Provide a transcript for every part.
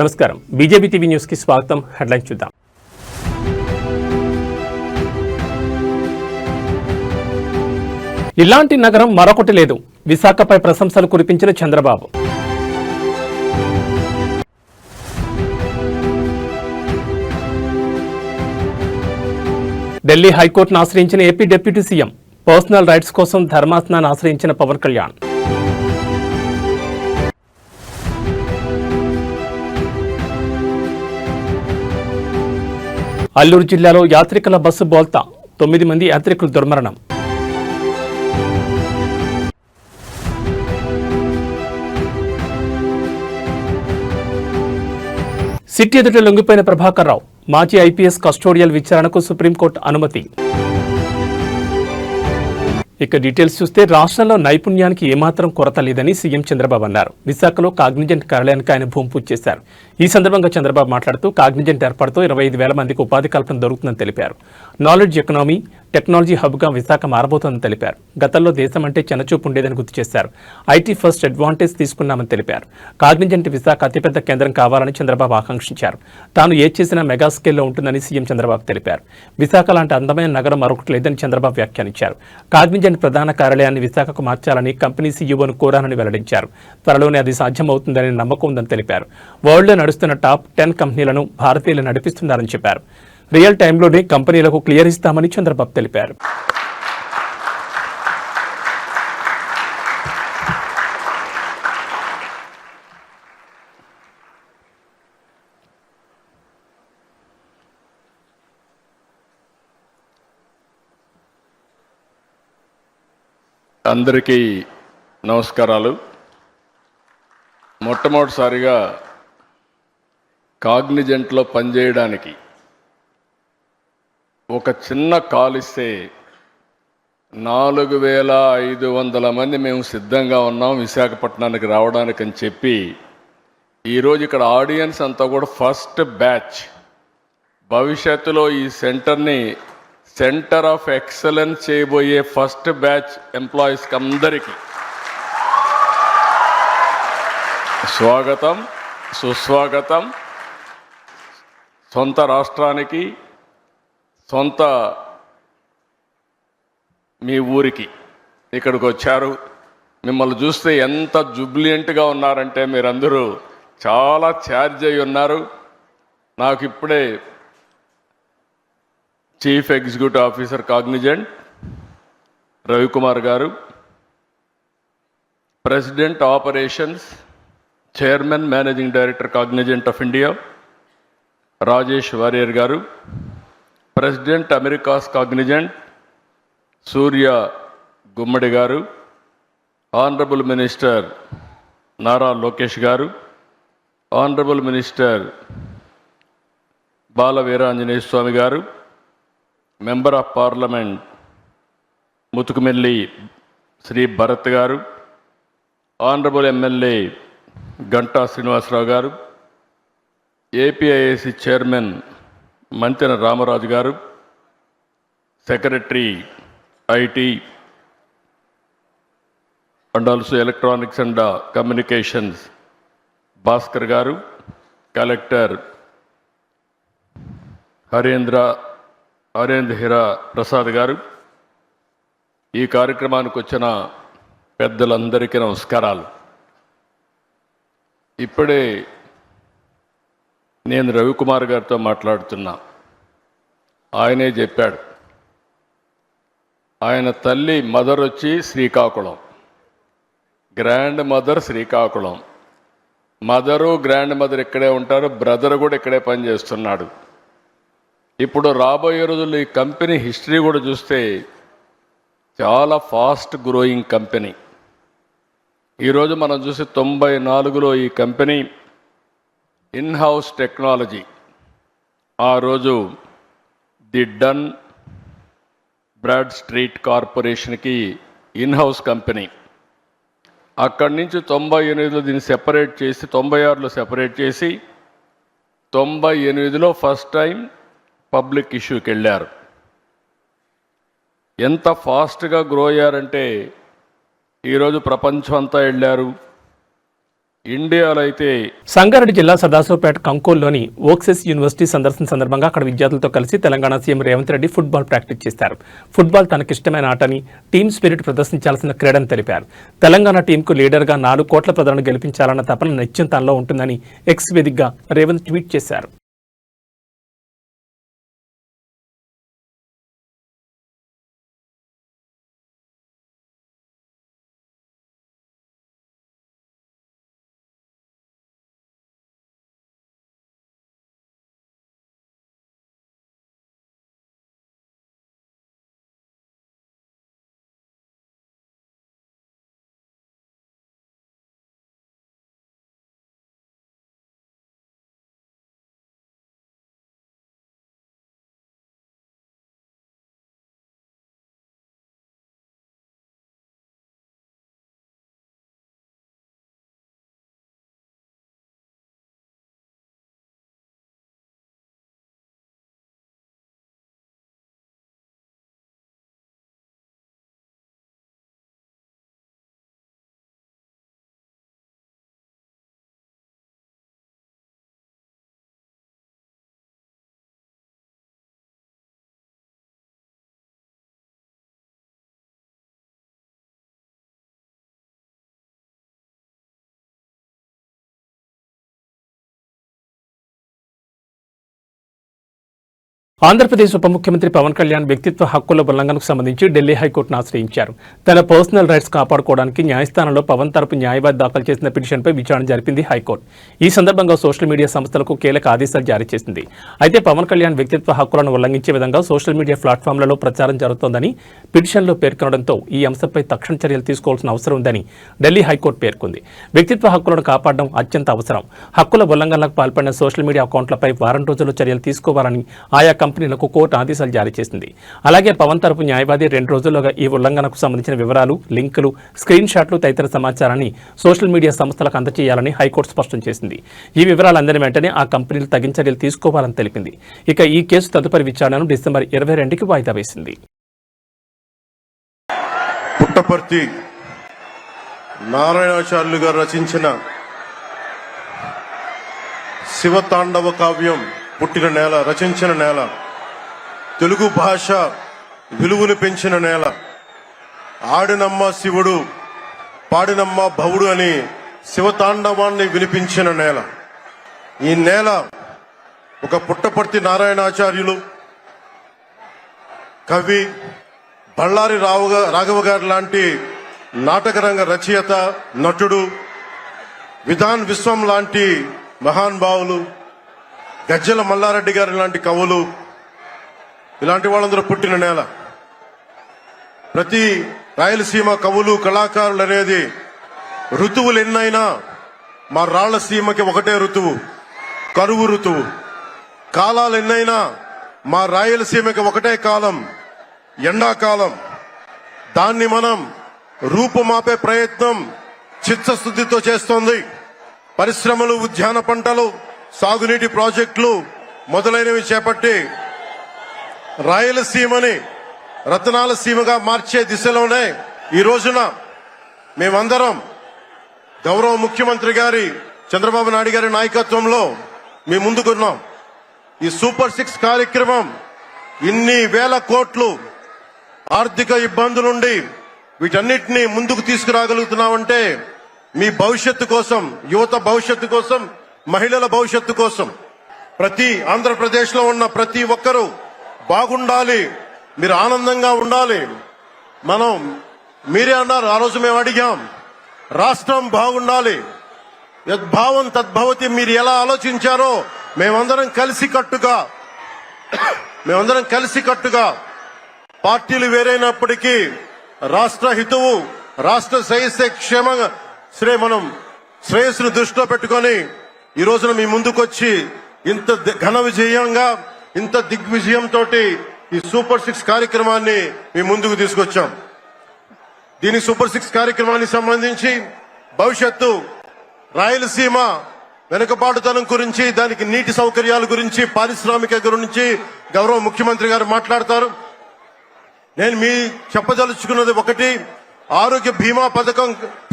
నమస్కారం. BJP TV news కి స్వాగతం. హెడ్లైన్స్ చూద్దాం. ఇలాంటి నగరం మరొకటి లేదు. విశాఖపై ప్రశంసలు కురిపించిన చంద్రబాబు. ఢిల్లీ హైకోర్టును ఆశ్రయించిన AP deputy CM. Personal rights కోసం ధర్మాసనాన్ని ఆశ్రయించిన పవన్ కళ్యాణ్. అల్లూరు జిల్లాలో యాత్రికుల బస్సు బోల్తా, 9 మంది యాత్రికులు దుర్మరణం. సిట్ ఎదుట లొంగిపోయిన ప్రభాకర్ రావు. మాజీ ఐపీఎస్ కస్టోడియల్ విచారణకు సుప్రీంకోర్టు అనుమతి. ఇక డీటెయిల్స్ చూస్తే రాష్ట్రంలో నైపుణ్యానికి ఏమాత్రం కొరత లేదని సీఎం చంద్రబాబు అన్నారు. విశాఖలో కాగ్నిజెంట్ కార్యాలయానికి ఆయన భూమి పూజ చేశారు. ఈ సందర్భంగా చంద్రబాబు మాట్లాడుతూ కాగ్నిజెంట్ ఏర్పాటుతో 25,000 మందికి ఉపాధి కల్పన దొరుకుతుందని తెలిపారు. నాలెడ్జ్ ఎకనామీ, టెక్నాలజీ హబ్గా విశాఖ మారబోతోందని తెలిపారు. గతంలో దేశం అంటే చిన్నచూపు ఉండేదని గుర్తు చేశారు. ఐటీ ఫస్ట్ అడ్వాంటేజ్ తీసుకున్నామని తెలిపారు. కాగ్నిజెంట్ విశాఖ అతిపెద్ద కేంద్రం కావాలని చంద్రబాబు ఆకాంక్షించారు. తాను ఏది చేసినా మెగా స్కేల్లో ఉంటుందని సీఎం చంద్రబాబు తెలిపారు. విశాఖ లాంటి అందమైన నగరం మరొకటి లేదని చంద్రబాబు వ్యాఖ్యానించారు. కాగ్నిజెంట్ ప్రధాన కార్యాలయాన్ని విశాఖకు మార్చాలని కంపెనీ సీఈఓను కోరానని వెల్లడించారు. త్వరలోనే అది సాధ్యమవుతుందని నమ్మకం ఉందని తెలిపారు. వరల్డ్లో నడుస్తున్న టాప్ 10 కంపెనీలను భారతీయులు నడిపిస్తున్నారని చెప్పారు. రియల్ టైంలోనే కంపెనీలకు క్లియర్ ఇస్తామని చంద్రబాబు తెలిపారు. అందరికీ నమస్కారాలు. మొట్టమొదటిసారిగా కాగ్నిజెంట్లో పనిచేయడానికి ఒక చిన్న కాల్ ఇస్తే 4,500 మంది మేము సిద్ధంగా ఉన్నాం విశాఖపట్నానికి రావడానికి అని చెప్పి ఈరోజు ఇక్కడ ఆడియన్స్ అంతా కూడా ఫస్ట్ బ్యాచ్. భవిష్యత్తులో ఈ సెంటర్ని సెంటర్ ఆఫ్ ఎక్సలెన్స్ చేయబోయే ఫస్ట్ బ్యాచ్ ఎంప్లాయీస్కి అందరికీ స్వాగతం, సుస్వాగతం. సొంత రాష్ట్రానికి, సొంత మీ ఊరికి ఇక్కడికి వచ్చారు. మిమ్మల్ని చూస్తే ఎంత జుబ్లియంట్గా ఉన్నారంటే మీరందరూ చాలా ఛార్జ్ అయి ఉన్నారు. నాకు ఇప్పుడే chief executive officer Cognizant Ravikumar garu, president operations, chairman managing director Cognizant of India Rajesh Warrier garu, president Americas Cognizant Surya Gummadi garu, honourable minister Nara Lokesh garu, honourable minister Bala Veeranjaneya Swamy garu, member of parliament Muthukumelli Sri Bharat garu, honourable MLA Ganta Srinivasarao గారు, ఏపీఐఏసీ చైర్మన్ మంతెన రామరాజు గారు, secretary IT and also electronics and communications Bhaskar గారు, collector Harendra హిరా Prasad గారు, ఈ కార్యక్రమానికి వచ్చిన పెద్దలందరికీ నమస్కారాలు. ఇప్పుడే నేను రవికుమార్ గారితో మాట్లాడుతున్నా. ఆయనే చెప్పాడు, ఆయన తల్లి మదర్ వచ్చి Srikakulam, grand mother Srikakulam, mother grand mother ఇక్కడే ఉంటారు, బ్రదర్ కూడా ఇక్కడే పనిచేస్తున్నాడు. ఇప్పుడు రాబోయే రోజుల్లో ఈ కంపెనీ హిస్టరీ కూడా చూస్తే చాలా ఫాస్ట్ గ్రోయింగ్ కంపెనీ. ఈరోజు మనం చూసి 94లో ఈ కంపెనీ ఇన్హౌస్ టెక్నాలజీ, ఆ రోజు ది డన్ బ్రాడ్ స్ట్రీట్ కార్పొరేషన్కి ఇన్హౌస్ కంపెనీ. అక్కడి నుంచి 98లో దీన్ని సెపరేట్ చేసి 96లో సెపరేట్ చేసి 98లో ఫస్ట్ టైం పబ్లిక్ ఇష్యూకి వెళ్ళారు. ఎంత ఫాస్ట్గా గ్రో అయ్యారంటే ఈరోజు ప్రపంచం అంతా వెళ్ళారు. ఇండియాలో అయితే సంగారెడ్డి జిల్లా సదాశివపేట కంకోల్లోని ఓక్సెస్ యూనివర్సిటీ సందర్శన సందర్భంగా అక్కడ విద్యార్థులతో కలిసి Telangana CM Revanth Reddy football practice చేశారు. ఫుట్బాల్ తనకిష్టమైన ఆటని, టీమ్ స్పిరిట్ ప్రదర్శించాల్సిన క్రీడని తెలిపారు. తెలంగాణ టీంకు లీడర్గా 4 కోట్ల ప్రజలను గెలిపించాలన్న తపన నిత్యం తనలో ఉంటుందని ఎక్స్ వేదికగా రేవంత్ ట్వీట్ చేశారు. ఆంధ్రప్రదేశ్ ఉప ముఖ్యమంత్రి పవన్ కళ్యాణ్ వ్యక్తిత్వ హక్కుల ఉల్లంఘనకు సంబంధించి ఢిల్లీ హైకోర్టును ఆశ్రయించారు. తన పర్సనల్ రైట్స్ కాపాడుకోవడానికి న్యాయస్థానంలో పవన్ తరపు న్యాయవాది దాఖలు చేసిన పిటిషన్పై విచారణ జరిపింది హైకోర్టు. ఈ సందర్భంగా సోషల్ మీడియా సంస్థలకు కీలక ఆదేశాలు జారీ చేసింది. అయితే పవన్ కళ్యాణ్ వ్యక్తిత్వ హక్కులను ఉల్లంఘించే విధంగా సోషల్ మీడియా ప్లాట్ఫామ్లలో ప్రచారం జరుగుతోందని పిటిషన్లో పేర్కొనడంతో ఈ అంశంపై తక్షణ చర్యలు తీసుకోవాల్సిన అవసరం ఉందని ఢిల్లీ హైకోర్టు పేర్కొంది. వ్యక్తిత్వ హక్కులను కాపాడడం అత్యంత అవసరం. హక్కుల ఉల్లంఘనలకు పాల్పడిన సోషల్ మీడియా అకౌంట్లపై వారం రోజుల్లో చర్యలు తీసుకోవాలని ఆయా కంపెనీలకు కోర్టు ఆదేశాలు జారీ చేసింది. అలాగే పవన్ తరపు న్యాయవాది 2 రోజుల్లోగా ఈ ఉల్లంఘనకు సంబంధించిన వివరాలు, లింకులు, స్క్రీన్ షాట్లు తదితర సమాచారాన్ని సోషల్ మీడియా సంస్థలకు అందజేయాలని హైకోర్టు స్పష్టం చేసింది. ఈ వివరాలు అందిన వెంటనే ఆ కంపెనీలు తగిన చర్యలు తీసుకోవాలని తెలిపింది. ఇక ఈ కేసు తదుపరి విచారణను డిసెంబర్ 22కి వాయిదా వేసింది. పుట్టపర్తి నారాయణాచార్యులు గారు రచించిన శివతాండవ కావ్యం పుట్టిన నేల, రచించిన నేల, తెలుగు భాష విలువను పెంచిన నేల, ఆడినమ్మ శివుడు పాడినమ్మ భవుడు అని శివతాండవాన్ని వినిపించిన నేల. ఈ నేల ఒక పుట్టపర్తి నారాయణాచార్యులు, కవి, బళ్ళారి రాఘవ గారు లాంటి నాటకరంగ రచయిత, నటుడు, విధాన్ విశ్వం లాంటి మహానుభావులు, గజ్జల మల్లారెడ్డి గారి లాంటి కవులు, ఇలాంటి వాళ్ళందరూ పుట్టిన నేల. ప్రతి రాయలసీమ కవులు, కళాకారులు అనేది ఋతువులు ఎన్నైనా మా రాళ్లసీమకి ఒకటే ఋతువు, కరువు ఋతువు. కాలాలు ఎన్నైనా మా రాయలసీమకి ఒకటే కాలం, ఎండాకాలం. దాన్ని మనం రూపుమాపే ప్రయత్నం చిత్తశుద్ధితో చేస్తోంది. పరిశ్రమలు, ఉద్యాన పంటలు, సాగునీటి ప్రాజెక్టులు మొదలైనవి చేపట్టి రాయలసీమని రతనాల సీమగా మార్చే దిశలోనే ఈ రోజున మేమందరం గౌరవ ముఖ్యమంత్రి గారి చంద్రబాబు నాయుడు గారి నాయకత్వంలో మీ ముందుకున్నాం. ఈ సూపర్ 6 కార్యక్రమం ఇన్ని వేల కోట్లు ఆర్థిక ఇబ్బందుల నుండి వీటన్నిటినీ ముందుకు తీసుకురాగలుగుతున్నామంటే మీ భవిష్యత్తు కోసం, యువత భవిష్యత్తు కోసం, మహిళల భవిష్యత్తు కోసం, ప్రతి ఆంధ్రప్రదేశ్ లో ఉన్న ప్రతి ఒక్కరూ బాగుండాలి, మీరు ఆనందంగా ఉండాలి. మీరే అన్నారు, ఆ రోజు మేము అడిగాం, రాష్ట్రం బాగుండాలి, యద్భావం తద్భవతి. మీరు ఎలా ఆలోచించారో మేమందరం కలిసికట్టుగా పార్టీలు వేరైనప్పటికీ రాష్ట్ర హితువు, రాష్ట్ర శ్రేయస్సును దృష్టిలో పెట్టుకొని ఈ రోజున మీ ముందుకొచ్చి ఇంత ఘన విజయంగా, ఇంత దిగ్విజయంతో ఈ సూపర్ 6 కార్యక్రమాన్ని మీ ముందుకు తీసుకొచ్చాం. దీని సూపర్ 6 కార్యక్రమానికి సంబంధించి భవిష్యత్తు రాయలసీమ వెనుకబాటుతనం గురించి, దానికి నీటి సౌకర్యాల గురించి, పారిశ్రామిక గురించి గౌరవ ముఖ్యమంత్రి గారు మాట్లాడతారు. నేను మీ చెప్పదలుచుకున్నది ఒకటి, ఆరోగ్య బీమా పథకం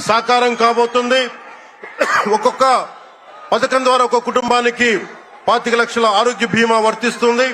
సాకారం కాబోతుంది. ఒక్కొక్క పథకం ద్వారా ఒక్కొక్క కుటుంబానికి 25 లక్షల ఆరోగ్య బీమా వర్తిస్తుంది.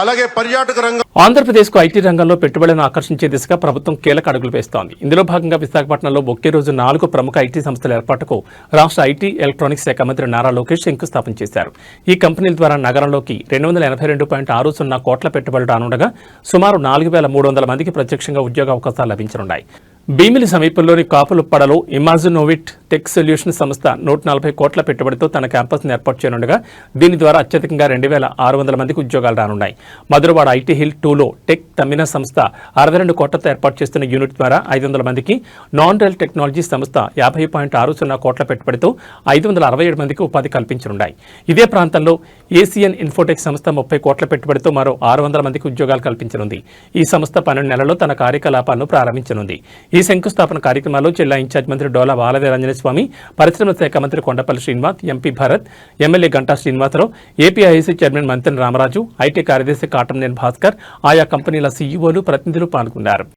అలాగే పర్యాటక రంగం ఆంధ్రప్రదేశ్కు ఐటీ రంగంలో పెట్టుబడులను ఆకర్షించే దిశగా ప్రభుత్వం కీలక అడుగులు వేస్తోంది. ఇందులో భాగంగా విశాఖపట్నంలో ఒకే రోజు 4 ప్రముఖ ఐటీ సంస్థల ఏర్పాటుకు రాష్ట్ర ఐటీ ఎలక్ట్రానిక్స్ శాఖ మంత్రి నారా లోకేష్ శంకుస్థాపన చేశారు. ఈ కంపెనీల ద్వారా నగరంలోకి 282.60 కోట్ల పెట్టుబడులు రానుండగా సుమారు 4,300 మందికి ప్రత్యక్షంగా ఉద్యోగ అవకాశాలు లభించనున్నాయి. భీమిలి సమీపంలోని కాపులుప్పడలో ఇమాజినోవిట్ టెక్ సొల్యూషన్ సంస్థ 140 కోట్ల పెట్టుబడితో తన క్యాంపస్ను ఏర్పాటు చేయనుండగా దీని ద్వారా అత్యధికంగా 2,600 మందికి ఉద్యోగాలు రానున్నాయి. మధురవాడ ఐటీ హిల్ 2లో టెక్ తమ్మిన సంస్థ 62 కోట్లతో ఏర్పాటు చేస్తున్న యూనిట్ ద్వారా 500 మందికి, నాన్ రైల్ టెక్నాలజీ సంస్థ 50.60 కోట్ల పెట్టుబడితో 567 మందికి ఉపాధి కల్పించనున్నాయి. ఇదే ప్రాంతంలో ఏసియన్ ఇన్ఫోటెక్ సంస్థ 30 కోట్ల పెట్టుబడితో మరో 600 మందికి ఉద్యోగాలు కల్పించనుంది. ఈ సంస్థ 12 నెలల్లో తన కార్యకలాపాలను ప్రారంభించనుంది. ఈ శంకుస్థాపన కార్యక్రమాల్లో జిల్లా ఇన్ఛార్జ్ మంత్రి డోలా బాలవీరాంజనేయ స్వామి, పరిశ్రమల శాఖ మంత్రి Kondapalli Srinivas, MP Bharat, MLA Ganta Srinivasa Rao, APIC chairman Mantena Ramaraju, IT కార్యదర్శి కాటంనేని భాస్కర్, ఆయా కంపెనీల సీఈఓలు, ప్రతినిధులు పాల్గొన్నారు.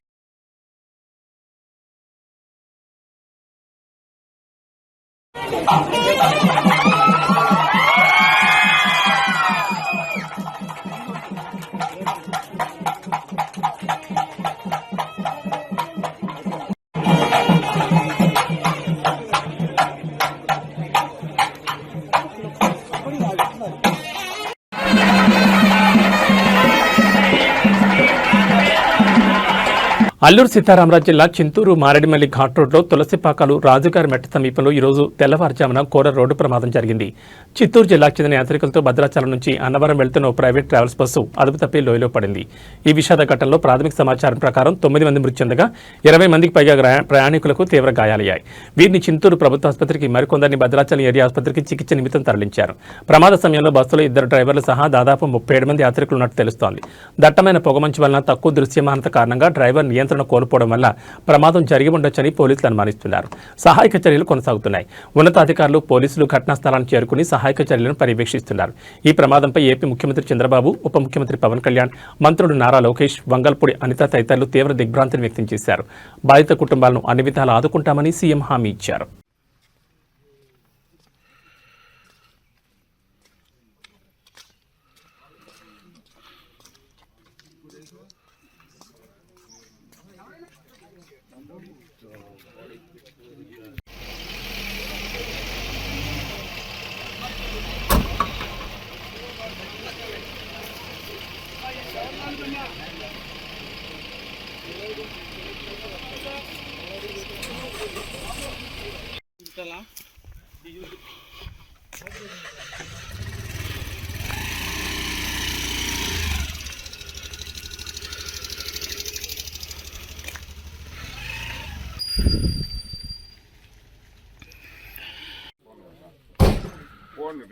అల్లూరు సీతారామరాజు జిల్లా చింతూరు మారేడుమల్లి ఘాట్ రోడ్లో తులసిపాకాలు రాజుగారి మెట్ట సమీపంలో ఈరోజు తెల్లవారుజామున ఘోర రోడ్డు ప్రమాదం జరిగింది. చిత్తూరు జిల్లాకు చెందిన యాత్రికులతో భద్రాచలం నుంచి అన్నవరం వెళ్తున్న ఓ ప్రైవేట్ ట్రావెల్స్ బస్సు అదుపు తప్పి లోయలో పడింది. ఈ విషాద ఘటనలో ప్రాథమిక సమాచారం ప్రకారం 9 మంది మృతి చెందగా 20 మందికి పైగా ప్రయాణికులకు తీవ్ర గాయాలయ్యాయి. వీరిని చింతూరు ప్రభుత్వ ఆసుపత్రికి, మరికొందరిని భద్రాచలం ఏరియా ఆసుపత్రికి చికిత్స నిమిత్తం తరలించారు. ప్రమాద సమయంలో బస్సులో 2 డ్రైవర్లు సహా దాదాపు 37 మంది యాత్రికులు ఉన్నట్టు తెలుస్తోంది. దట్టమైన పొగమంచు వలన తక్కువ దృశ్యమానత కారణంగా డ్రైవర్ నియంత్రణ కోల్పోవడం వల్ల ప్రమాదం జరిగి ఉండొచ్చని పోలీసులు అనుమానిస్తున్నారు. సహాయక చర్యలు కొనసాగుతున్నాయి. ఉన్నతాధికారులు, పోలీసులు ఘటనా స్థలానికి చేరుకుని సహాయక చర్యలను పర్యవేక్షిస్తున్నారు. ఈ ప్రమాదంపై ఏపీ ముఖ్యమంత్రి చంద్రబాబు, ఉప ముఖ్యమంత్రి పవన్ కళ్యాణ్, మంత్రులు నారా లోకేష్, వంగల్పూడి అనిత తదితరులు తీవ్ర దిగ్భ్రాంతిని వ్యక్తం చేశారు. బాధిత కుటుంబాలను అన్ని విధాలా ఆదుకుంటామని సీఎం హామీ ఇచ్చారు.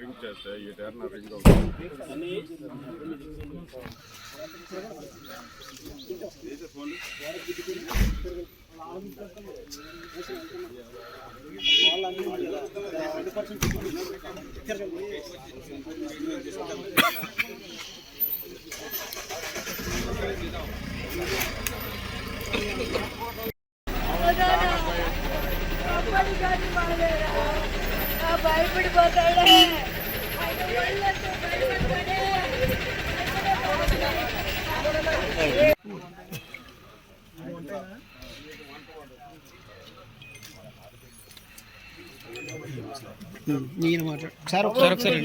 రింగ్ చేస్తే ఈ టర్న్ రింగ్ అవుతుంది. భయపడిపోతాడే నేను మాట్లాడు సార్ ఒకసారి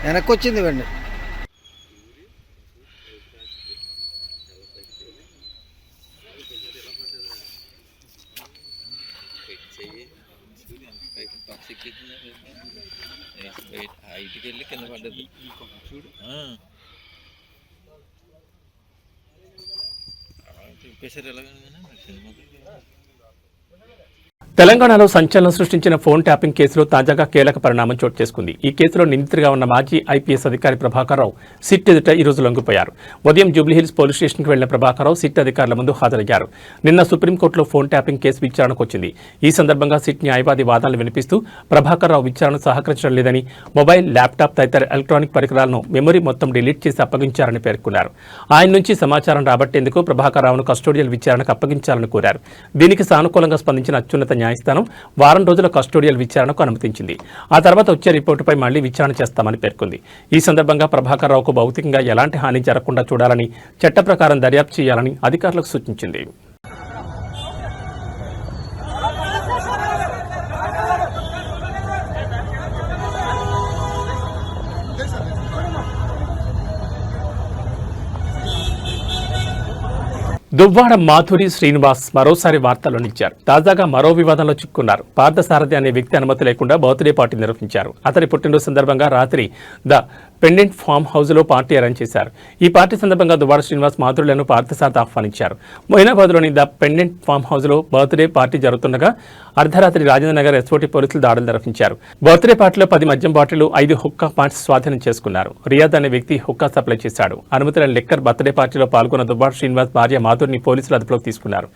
వెనక్కి వచ్చింది ఇవ్వండి. చెయ్యి చూడు ఎంత పైకి టాక్సిక్ హైట్కి వెళ్ళి కింద పడ్డది చూడు చెప్పేసారు ఎలాగైనా సినిమాకి తెలంగాణలో సంచలనం సృష్టించిన ఫోన్ ట్యాపింగ్ కేసులో తాజాగా కీలక పరిణామం చోటు చేసుకుంది. ఈ కేసులో నిందితుడిగా ఉన్న మాజీ ఐపీఎస్ అధికారి ప్రభాకర్ రావు సిట్ ఎదుట ఈ రోజు లొంగిపోయారు. ఉదయం జూబ్లీహిల్స్ పోలీస్ స్టేషన్కు వెళ్లిన ప్రభాకర్ రావు సిట్ అధికారుల ముందు హాజరయ్యారు. నిన్న సుప్రీంకోర్టులో ఫోన్ ట్యాపింగ్ కేసు విచారణకు వచ్చింది. ఈ సందర్భంగా సిట్ న్యాయవాది వాదనలు వినిపిస్తూ ప్రభాకర్ రావు విచారణకు సహకరించడం లేదని, మొబైల్, ల్యాప్టాప్ తదితర ఎలక్ట్రానిక్ పరికరాలను మెమరీ మొత్తం డిలీట్ చేసి అప్పగించారని పేర్కొన్నారు. ఆయన నుంచి సమాచారం రాబట్టేందుకు ప్రభాకర్ రావును కస్టోడియల్ విచారణకు అప్పగించాలని కోరారు. దీనికి సానుకూలంగా స్పందించిన అత్యున్నత న్యాయస్థానం వారం రోజుల కస్టోడియల్ విచారణకు అనుమతించింది. ఆ తర్వాత వచ్చే రిపోర్టుపై మళ్లీ విచారణ చేస్తామని పేర్కొంది. ఈ సందర్భంగా ప్రభాకర్ రావుకు భౌతికంగా ఎలాంటి హాని జరగకుండా చూడాలని, చట్ట ప్రకారం దర్యాప్తు చేయాలని అధికారులకు సూచించింది. దువ్వాడ మాధురి శ్రీనివాస్ మరోసారి వార్తల్లో నిలిచారు. తాజాగా మరో వివాదంలో చిక్కున్నారు. పార్థసారథి అనే వ్యక్తి అనుమతి లేకుండా బర్త్డే పార్టీ నిర్వహించారు. అతని పుట్టినరోజు సందర్భంగా రాత్రి ద పెండెంట్ ఫామ్ హౌస్లో పార్టీ అరేంజ్ చేశారు. ఈ పార్టీ సందర్భంగా దువ్వాడ శ్రీనివాస్ మాధురులను పార్థసారథి ఆహ్వానించారు. మొయినాబాద్లోని ద పెండెంట్ ఫామ్ హౌస్లో బర్త్డే పార్టీ జరుగుతుండగా అర్ధరాత్రి రాజేంద్ర నగర్ ఎస్ఓటీ పోలీసులు దాడులు నిర్వహించారు. బర్త్డే పార్టీలో 10 మద్యం బాటిళ్లు, 5 హుక్కా పాయింట్స్ స్వాధీనం చేసుకున్నారు. రియాద్ అనే వ్యక్తి హుక్కా సప్లై చేశాడు. అనుమతి లేని లిక్కర్ బర్త్డే పార్టీలో పాల్గొన్న దువ్వాడ శ్రీనివాస్ భార్య మాధురిని పోలీసులు అదుపులోకి తీసుకున్నారు.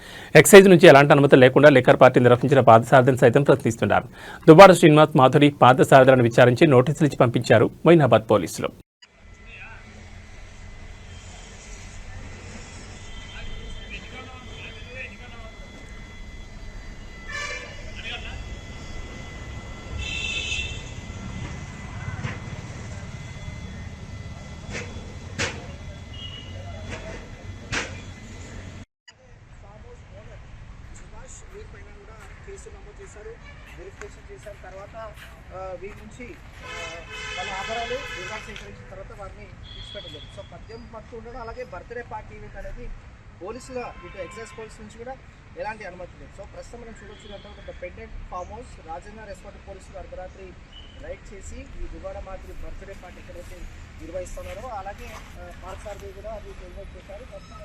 ఎక్సైజ్ నుంచి ఎలాంటి అనుమతి లేకుండా లిక్కర్ పార్టీ నిర్వహించిన పార్థసారథిని సైతం ప్రశ్నిస్తున్నారు. దువ్వాడ శ్రీనివాస్ మాధురి పార్థసారథులను విచారించి నోటీసులు ఇచ్చి పంపించారు మొయినాబాద్ పోలీసులు. వీరిపైన కూడా కేసు నమోదు చేశారు, వెరిఫికేషన్ చేశారు. తర్వాత వీరి నుంచి వాళ్ళ ఆధారాలు వివరాలు సేకరించిన తర్వాత వారిని విడిచిపెట్టలేదు. సో మద్యం మత్తు ఉండడం, అలాగే బర్త్డే పార్టీ ఈవెంట్ అనేది పోలీసుల ఇటు ఎక్సైజ్ పోలీస్ నుంచి కూడా ఎలాంటి అనుమతి లేదు. సో ప్రస్తుతం మనం చూడొచ్చు అంటే pendant farm house Rajendra SOT పోలీసులు అర్ధరాత్రి రైడ్ చేసి ఈ దువ్వాడ మాదిరి బర్త్డే పార్టీ ఎక్కడైతే నిర్వహిస్తున్నారో అలాగే పార్థసారథి కూడా అది ఇన్వైట్ చేశారు. ప్రస్తుతం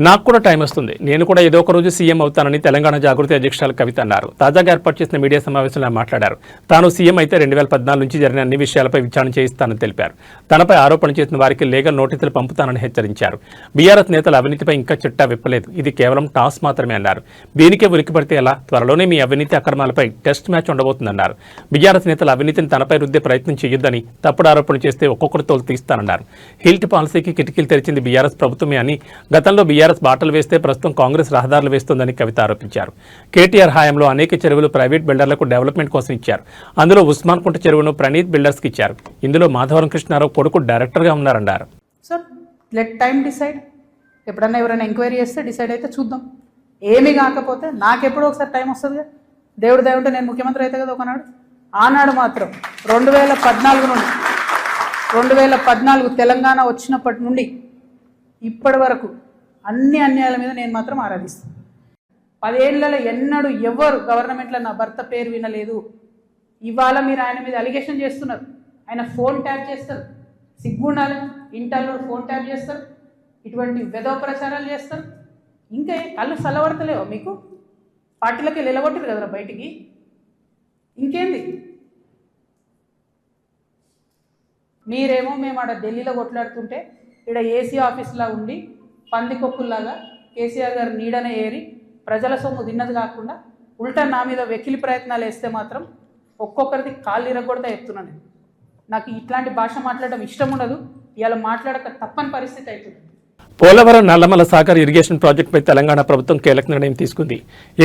నాకు కూడా టైం వస్తుంది, నేను కూడా ఏదో ఒక రోజు సీఎం అవుతానని తెలంగాణ జాగృతి అధ్యక్షురాలు కవిత అన్నారు. తాజాగా ఏర్పాటు చేసిన మీడియా సమావేశంలో మాట్లాడారు. తాను సీఎం అయితే 2014 నుంచి జరిగిన అన్ని విషయాలపై విచారణ చేయిస్తానని తెలిపారు. తనపై ఆరోపణ చేసిన వారికి లీగల్ నోటీసులు పంపుతానని హెచ్చరించారు. బీఆర్ఎస్ నేతల అవినీతిపై ఇంకా చిట్టా విప్పలేదు, ఇది కేవలం టాస్ మాత్రమే అన్నారు. దీనికే ఉలిక్కిపడితే ఎలా, త్వరలోనే మీ అవినీతి అక్రమాలపై టెస్ట్ మ్యాచ్ ఉండబోతుందన్నారు. బీఆర్ఎస్ నేతల అవినీతిని తనపై రుద్దే ప్రయత్నం చేయొద్దని, తప్పుడు ఆరోపణలు చేస్తే ఒక్కొక్కరి తోలు తీస్తానన్నారు. హిల్ట్ పాలసీకి కిటికీలు తెరిచింది బీఆర్ఎస్ ప్రభుత్వమే అని, గతంలో బీఆర్ఎస్ బాటలు వేస్తే ప్రస్తుతం కాంగ్రెస్ రహదారులు వేస్తోందని కవిత ఆరోపించారు. కేటీఆర్ హయాంలో అనేక చెరువులు ప్రైవేట్ బిల్డర్లకు డెవలప్మెంట్ కోసం ఇచ్చారు. అందులో ఉస్మాన్ కుంట చెరువును ప్రణీత్ బిల్డర్స్కి ఇచ్చారు. ఇందులో మాధవరం కృష్ణారావు కొడుకు డైరెక్టర్గా ఉన్నారన్నారు. Sir let time decide. ఎప్పుడన్నా ఎవరైనా ఎంక్వైరీ చేస్తే డిసైడ్ అయితే చూద్దాం. ఏమీ కాకపోతే నాకెప్పుడో ఒకసారి టైం వస్తుంది కదా, దేవుడు దయవుంటే నేను ముఖ్యమంత్రి అయితే కదా ఒకనాడు. ఆనాడు మాత్రం 2014 నుండి 2014 తెలంగాణ వచ్చినప్పటి నుండి ఇప్పటి వరకు అన్ని అన్యాయాల మీద నేను మాత్రం ఆరాధిస్తాను. 10 ఏళ్లలో ఎన్నడూ ఎవరు గవర్నమెంట్లో నా భర్త పేరు వినలేదు. ఇవాళ మీరు ఆయన మీద అలిగేషన్ చేస్తున్నారు. ఆయన ఫోన్ ట్యాప్ చేస్తారు, సిగ్గుండాలి, ఇంటర్లో ఫోన్ ట్యాప్ చేస్తారు, ఇటువంటి వెధవ ప్రచారాలు చేస్తారు. ఇంకా కళ్ళు చల్లబడతలేవో మీకు? పార్టీలకి నిలబొట్టారు కదరా బయటికి, ఇంకేంది? మీరేమో మేము ఆడ ఢిల్లీలో కొట్లాడుతుంటే ఇక్కడ ఏసీ ఆఫీస్లా ఉండి పందికొక్కుల్లాగా కేసీఆర్ గారు నీడనే ఏరి ప్రజల సొమ్ము తిన్నది కాకుండా ఉల్టా నా మీద వెకిలి ప్రయత్నాలు వేస్తే మాత్రం ఒక్కొక్కరిది కాళ్ళు ఇరగొడతా చెప్తున్నాను. నాకు ఇట్లాంటి భాష మాట్లాడడం ఇష్టం ఉండదు. ఇవాళ మాట్లాడక తప్పని పరిస్థితి అవుతుంది. పోలవరం నల్లమల సాగర్ ఇరిగేషన్ ప్రాజెక్టుపై తెలంగాణ ప్రభుత్వం కీలక నిర్ణయం తీసుకుంది.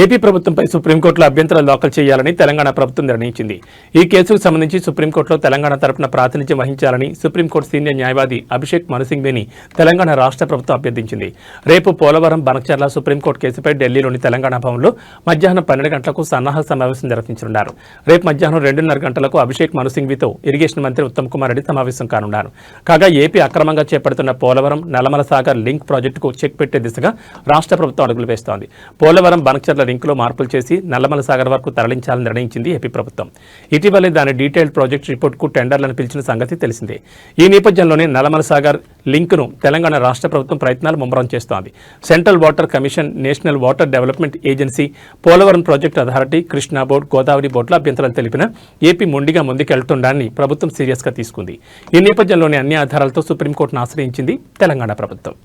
ఏపీ ప్రభుత్వంపై సుప్రీంకోర్టులో అభ్యంతరాలు దాఖలు చేయాలని తెలంగాణ ప్రభుత్వం నిర్ణయించింది. ఈ కేసుకు సంబంధించి సుప్రీంకోర్టులో తెలంగాణ తరపున ప్రాతినిధ్యం వహించాలని సుప్రీంకోర్టు సీనియర్ న్యాయవాది అభిషేక్ మను సింఘ్వీని తెలంగాణ రాష్ట్ర ప్రభుత్వం అభ్యర్థించింది. రేపు పోలవరం బనకచర్ల సుప్రీంకోర్టు కేసుపై ఢిల్లీలోని తెలంగాణ భవన్లో మధ్యాహ్నం 12 గంటలకు సన్నాహక సమావేశం నిర్వహించనున్నారు. రేపు మధ్యాహ్నం 2:30 గంటలకు అభిషేక్ మను సింఘ్వీతో ఇరిగేషన్ మంత్రి ఉత్తమ్ కుమార్ రెడ్డి సమావేశం కానున్నారు. కాగా ఏపీ అక్రమంగా చేపడుతున్న పోలవరం నల్లమల సాగర్ లింక్ ప్రాజెక్టుకు చెక్ పెట్టే దిశగా రాష్ట్ర ప్రభుత్వం అడుగులు వేస్తోంది. పోలవరం బనకచర్ల లింకులో మార్పులు చేసి నల్లమల సాగర్ వరకు తరలించాలని నిర్ణయించింది ఏపీ ప్రభుత్వం. ఇటీవలే దాని డీటెయిల్డ్ ప్రాజెక్ట్ రిపోర్టుకు టెండర్లను పిలిచిన సంగతి తెలిసిందే. ఈ నేపథ్యంలోనే నల్లమల సాగర్ లింకును తెలంగాణ రాష్ట్ర ప్రభుత్వం ప్రయత్నాలు ముమ్మరం చేస్తోంది. Central water commission, national water development agency, Polavaram project authority, Krishna board, Godavari బోర్డుల అభ్యంతరాలు తెలిపిన ఏపీ మొండిగా ముందుకెళ్తుండాన్ని ప్రభుత్వం సీరియస్గా తీసుకుంది. ఈ నేపథ్యంలోనే అన్ని ఆధారాలతో సుప్రీంకోర్టును ఆశ్రయించింది తెలంగాణ ప్రభుత్వం.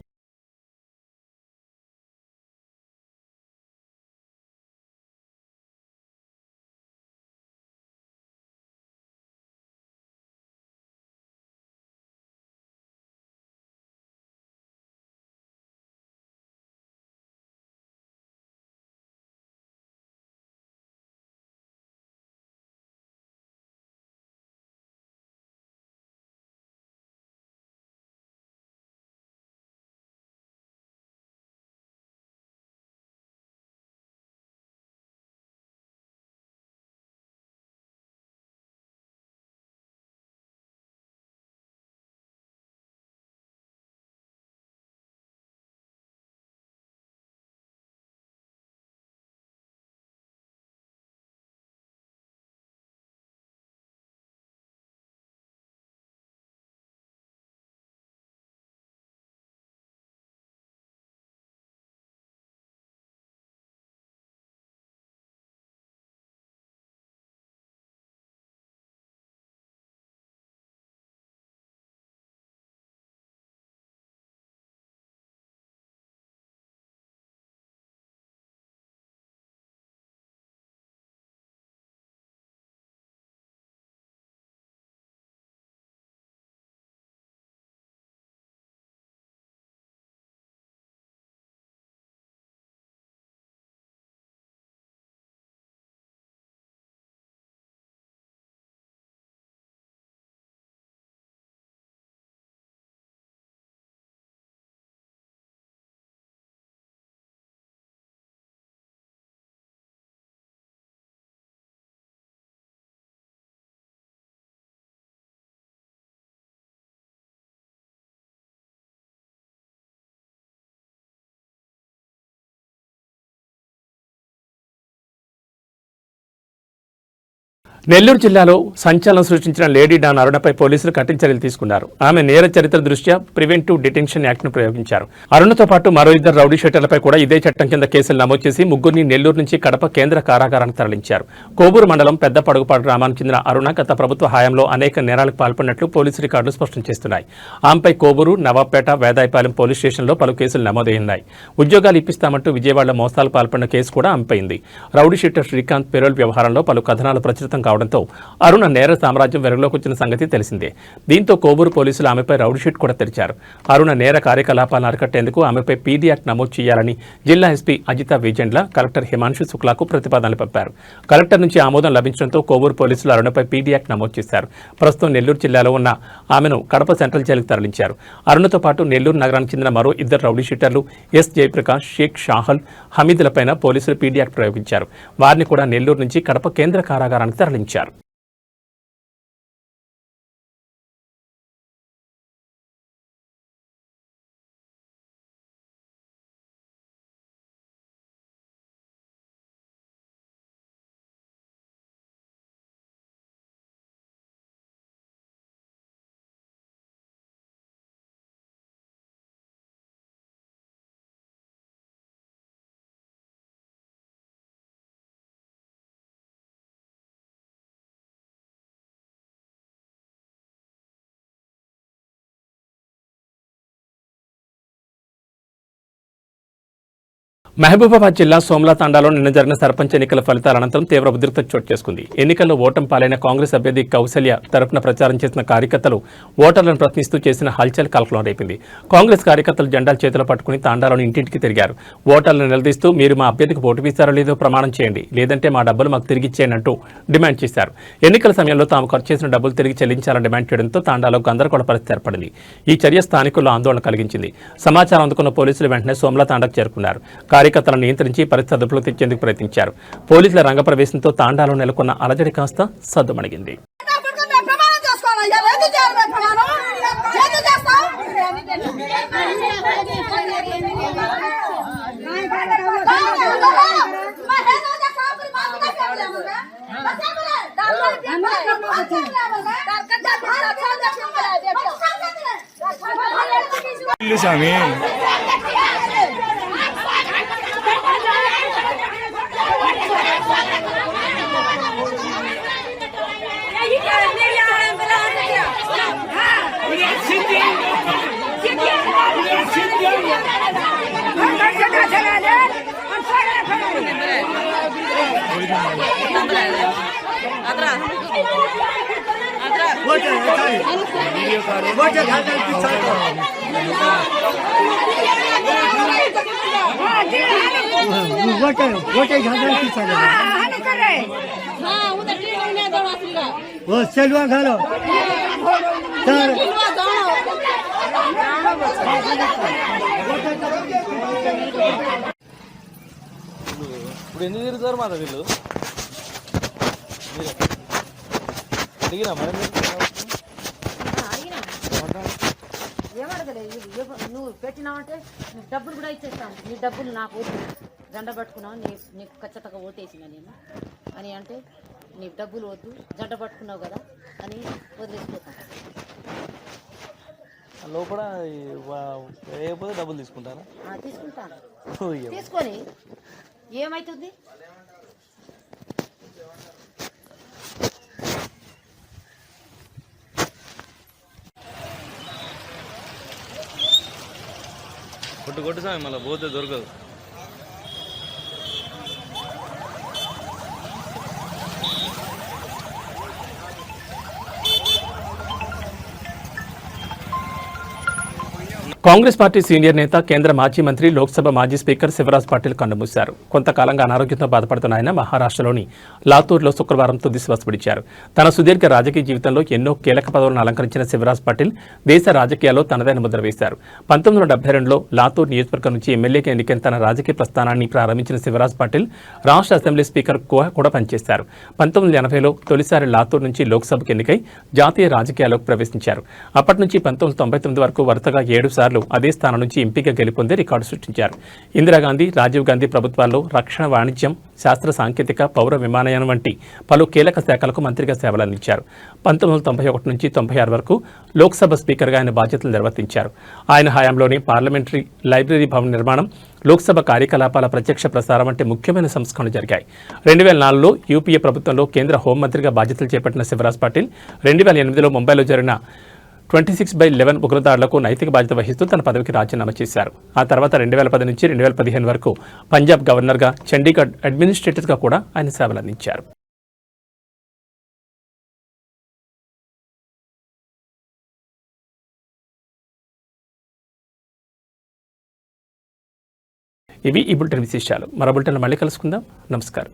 నెల్లూరు జిల్లాలో సంచలనం సృష్టించిన లేడీ డాన్ అరుణపై పోలీసులు కఠిన చర్యలు తీసుకున్నారు. ఆమె నేర చరిత్ర దృష్ట్యా ప్రివెంటివ్ డిటెన్షన్ యాక్ట్ను ప్రయోగించారు. అరుణతో పాటు మరో 2 రౌడీ షీటర్లపై కూడా ఇదే చట్టం కింద కేసులు నమోదు చేసి ముగ్గురిని నెల్లూరు నుంచి కడప కేంద్ర కారాగారానికి తరలించారు. కోవూరు మండలం పెద్ద పడుగుపాడు గ్రామానికి చెందిన అరుణ గత ప్రభుత్వ హయాంలో అనేక నేరాలకు పాల్పడినట్లు పోలీసు రికార్డులు స్పష్టం చేస్తున్నాయి. ఆమెపై కోవూరు, నవాబ్పేట, వేదాయపాలెం పోలీస్ స్టేషన్లో పలు కేసులు నమోదయ్యాయి. ఉద్యోగాలు ఇప్పిస్తామంటూ విజయవాడలో మోసాలు పాల్పడిన కేసు కూడా ఆమెపైంది. రౌడీ షీటర్ శ్రీకాంత్ పెరోల్ వ్యవహారంలో పలు కథనాలు ప్రచురితం కావడంతో అరుణ నేర సామ్రాజ్యం వెలుగులోకి వచ్చిన సంగతి తెలిసిందే. దీంతో కోవూరు పోలీసులు ఆమెపై రౌడీ షీట్ కూడా తెరిచారు. అరుణ నేర కార్యకలాపాలను అరికట్టేందుకు ఆమెపై పీడీ యాక్ట్ నమోదు చేయాలని జిల్లా ఎస్పీ అజిత విజెండ్ల కలెక్టర్ హిమాంశు శుక్లాకు ప్రతిపాదనలు పంపారు. కలెక్టర్ నుంచి ఆమోదం లభించడంతో కోవూరు పోలీసులు అరుణపై పీడీ యాక్ట్ నమోదు చేశారు. ప్రస్తుతం నెల్లూరు జిల్లాలో ఉన్న ఆమెను కడప సెంట్రల్ జైలుకు తరలించారు. అరుణతో పాటు నెల్లూరు నగరానికి చెందిన మరో 2 రౌడీ షీటర్లు ఎస్ జయప్రకాష్, షేక్ షాహల్, హమీదులపైన పోలీసులు పీడీ యాక్ట్ ప్రయోగించారు. వారిని కూడా నెల్లూరు నుంచి కడప కేంద్ర కారాగారానికి తరలించారు. మహబూబాబాద్ జిల్లా సోమ్లా తాండాలో నిన్న జరిగిన సర్పంచ్ ఎన్నికల ఫలితాల అనంతరం తీవ్ర ఉద్రిక్తత చోటు చేసుకుంది. ఎన్నికల్లో ఓటమి పాలైన కాంగ్రెస్ అభ్యర్థి కౌసల్య తరపున ప్రచారం చేసిన కార్యకర్తలు ఓటర్లను ప్రశ్నిస్తూ చేసిన హల్చల్ కలకలం రేపింది. కాంగ్రెస్ కార్యకర్తలు జెండాలు చేతిలో పట్టుకుని తాండాలోని ఇంటింటికి తిరిగారు. ఓటర్లను నిలదీస్తూ మీరు మా అభ్యర్థికి ఓటు వేశారో లేదో ప్రమాణం చేయండి, లేదంటే మా డబ్బులు మాకు తిరిగిచ్చేయండి అంటూ డిమాండ్ చేశారు. ఎన్నికల సమయంలో తాము ఖర్చు చేసిన డబ్బులు తిరిగి చెల్లించాలని డిమాండ్ చేయడంతో తాండాలో గందరగోళ పరిస్థితి ఏర్పడింది. ఈ చర్య స్థానికుల్లో ఆందోళన కలిగించింది. సమాచారం అందుకున్న పోలీసులు వెంటనే సోమ్లా తాండాకు చేరుకున్నారు. కార్యకర్తలను నియంత్రించి పరిస్థితి అదుపులో తెచ్చేందుకు ప్రయత్నించారు. పోలీసుల రంగప్రవేశంతో తాండాలో నెలకొన్న అలజడి కాస్త సద్దుమణిగింది. ఇప్పుడు ఎందుకు తిరుగుతారు మాట వీళ్ళు అడిగినా మరి ఏమడగలేదు. నువ్వు పెట్టినావంటే నీకు డబ్బులు కూడా ఇచ్చేస్తాను. నీ డబ్బులు నాకు ఓటు జెండా పట్టుకున్నావు, నీకు ఖచ్చితంగా ఓటేసిన నేను అని అంటే నీకు డబ్బులు వద్దు, జెండ పట్టుకున్నావు కదా అని వదిలేసిపోతాను. లోపల వేయకపోతే డబ్బులు తీసుకుంటారా? తీసుకుంటాను. తీసుకొని ఏమవుతుంది? కొట్టు సామి మళ్ళీ పోతే దొరకదు. కాంగ్రెస్ పార్టీ సీనియర్ నేత, కేంద్ర మాజీ మంత్రి, లోక్సభ మాజీ స్పీకర్ శివరాజ్ పాటిల్ కన్నుమూశారు. కొంతకాలంగా అనారోగ్యంతో బాధపడుతున్న ఆయన మహారాష్ట్రలోని లాతూర్లో శుక్రవారం తుది శ్వాస విడిచారు. తన సుదీర్ఘ రాజకీయ జీవితంలో ఎన్నో కీలక పదవులను అలంకరించిన శివరాజ్ పాటిల్ దేశ రాజకీయాల్లో తనదైన ముద్ర వేశారు. 1972లో లాతూర్ నియోజకవర్గం నుంచి ఎమ్మెల్యేగా ఎన్నికైన తన రాజకీయ ప్రస్థానాన్ని ప్రారంభించిన శివరాజ్ పాటిల్ రాష్ట్ర అసెంబ్లీ స్పీకర్ కూడా పనిచేశారు. 1980లో తొలిసారి లాతూర్ నుంచి లోక్సభకు ఎన్నికై జాతీయ రాజకీయాల్లోకి ప్రవేశించారు. అప్పటి నుంచి 1999 వరకు వరుసగా 7 సార్లు అదే స్థానం నుంచి ఎంపీగా గెలుపొంది రికార్డు సృష్టించారు. ఇందిరాగాంధీ, రాజీవ్ గాంధీ ప్రభుత్వాల్లో రక్షణ, వాణిజ్యం, శాస్త్ర సాంకేతిక, పౌర విమానయానం వంటి పలు కీలక శాఖలకు మంత్రిగా సేవలందించారు. 1991 నుంచి 96 వరకు లోక్సభ స్పీకర్గా ఆయన బాధ్యతలు నిర్వర్తించారు. ఆయన హయాంలోని పార్లమెంటరీ లైబ్రరీ భవన నిర్మాణం, లోక్సభ కార్యకలాపాల ప్రత్యక్ష ప్రసారం వంటి ముఖ్యమైన సంస్కరణలు జరిగాయి. 2004లో యూపీఏ ప్రభుత్వంలో కేంద్ర హోంమంత్రిగా బాధ్యతలు చేపట్టిన శివరాజ్ పాటిల్ 2008లో ముంబైలో జరిగిన 26/11 ఉగ్రదాడులకు నైతిక బాధ్యత వహిస్తూ తన పదవికి రాజీనామా చేశారు. ఆ తర్వాత 2010 నుంచి 2015 వరకు పంజాబ్ గవర్నర్గా, చండీగఢ్ అడ్మినిస్ట్రేటర్గా కూడా ఆయన సేవలందించారు. ఇవి ఈ బులెటిన్ విశేషాలు. మరో బులెటిన్లో మళ్ళీ కలుసుకుందాం. నమస్కారం.